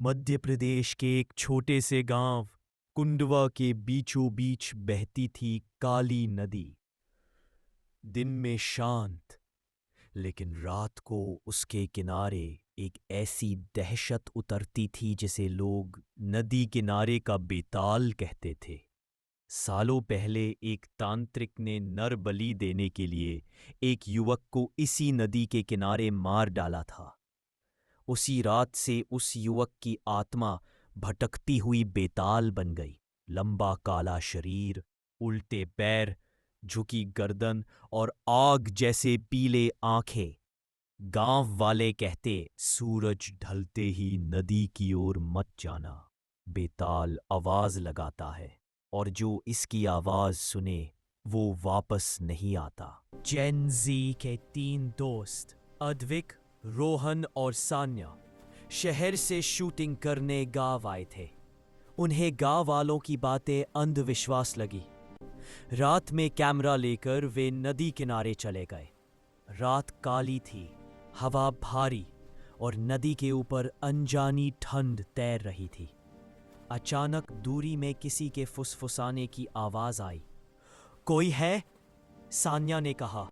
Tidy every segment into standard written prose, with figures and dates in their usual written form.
मध्य प्रदेश के एक छोटे से गांव कुंडवा के बीचों बीच बहती थी काली नदी। दिन में शांत, लेकिन रात को उसके किनारे एक ऐसी दहशत उतरती थी जिसे लोग नदी किनारे का बेताल कहते थे। सालों पहले एक तांत्रिक ने नर बलि देने के लिए एक युवक को इसी नदी के किनारे मार डाला था। उसी रात से उस युवक की आत्मा भटकती हुई बेताल बन गई। लंबा काला शरीर, उल्टे पैर, झुकी गर्दन और आग जैसे पीले आंखें। गांव वाले कहते, सूरज ढलते ही नदी की ओर मत जाना। बेताल आवाज लगाता है और जो इसकी आवाज सुने वो वापस नहीं आता। जेन जी के 3 दोस्त अद्विक, रोहन और सान्या शहर से शूटिंग करने गांव आए थे। उन्हें गांव वालों की बातें अंधविश्वास लगी। रात में कैमरा लेकर वे नदी किनारे चले गए। रात काली थी, हवा भारी और नदी के ऊपर अनजानी ठंड तैर रही थी। अचानक दूरी में किसी के फुसफुसाने की आवाज आई। कोई है? सान्या ने कहा।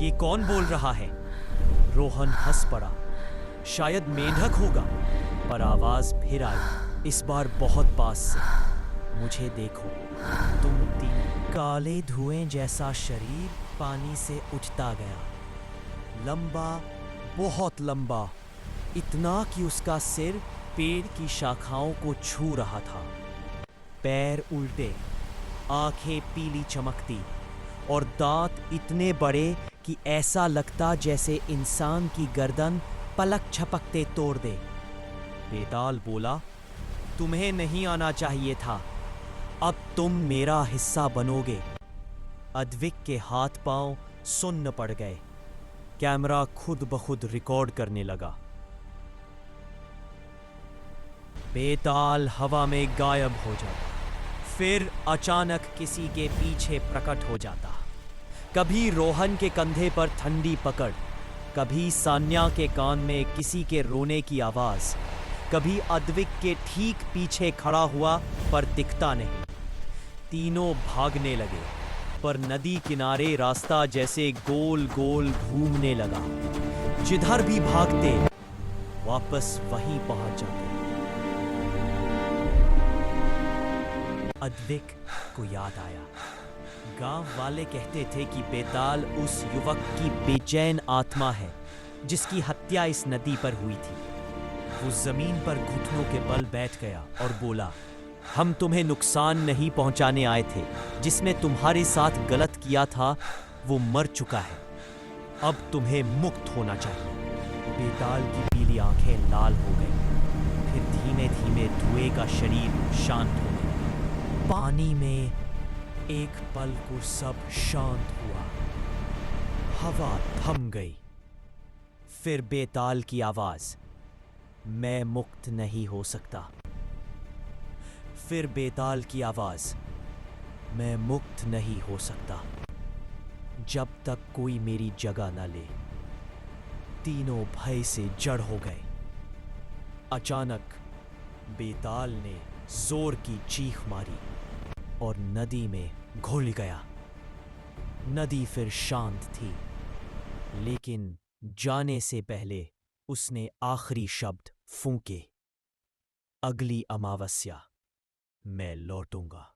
ये कौन बोल रहा है? रोहन हंस पड़ा। शायद मेंढक होगा। पर आवाज फिर आई, इस बार बहुत पास से। मुझे देखो, तुम 3। काले धुएं जैसा शरीर पानी से उठता गया। लंबा, बहुत लंबा, इतना कि उसका सिर पेड़ की शाखाओं को छू रहा था। पैर उल्टे, आंखें पीली चमकती और दांत इतने बड़े कि ऐसा लगता जैसे इंसान की गर्दन पलक झपकते तोड़ दे। बेताल बोला, तुम्हें नहीं आना चाहिए था। अब तुम मेरा हिस्सा बनोगे। अद्विक के हाथ पांव सुन्न पड़ गए। कैमरा खुद ब खुद रिकॉर्ड करने लगा। बेताल हवा में गायब हो जाता, फिर अचानक किसी के पीछे प्रकट हो जाता। कभी रोहन के कंधे पर ठंडी पकड़, कभी सान्या के कान में किसी के रोने की आवाज, कभी अद्विक के ठीक पीछे खड़ा हुआ पर दिखता नहीं। तीनों भागने लगे, पर नदी किनारे रास्ता जैसे गोल गोल घूमने लगा। जिधर भी भागते वापस वहीं पहुंच जाते। अद्विक को याद आया। गांव वाले कहते थे कि बेताल उस युवक की बेचैन आत्मा है जिसकी हत्या इस नदी पर हुई थी। वो जमीन पर घुटनों के बल बैठ गया और बोला, हम तुम्हें नुकसान नहीं पहुंचाने आए थे। जिसने तुम्हारे साथ गलत किया था वो मर चुका है। अब तुम्हें मुक्त होना चाहिए। बेताल की पीली आंखें लाल हो गईं। फिर धीमे धीमे धुएं का शरीर शांत हो गया। पानी में एक पल को सब शांत हुआ। हवा थम गई। फिर बेताल की आवाज, मैं मुक्त नहीं हो सकता। फिर बेताल की आवाज, मैं मुक्त नहीं हो सकता जब तक कोई मेरी जगह न ले। तीनों भय से जड़ हो गए। अचानक बेताल ने जोर की चीख मारी और नदी में घुल गया। नदी फिर शांत थी, लेकिन जाने से पहले उसने आखिरी शब्द फूंके, अगली अमावस्या मैं लौटूंगा।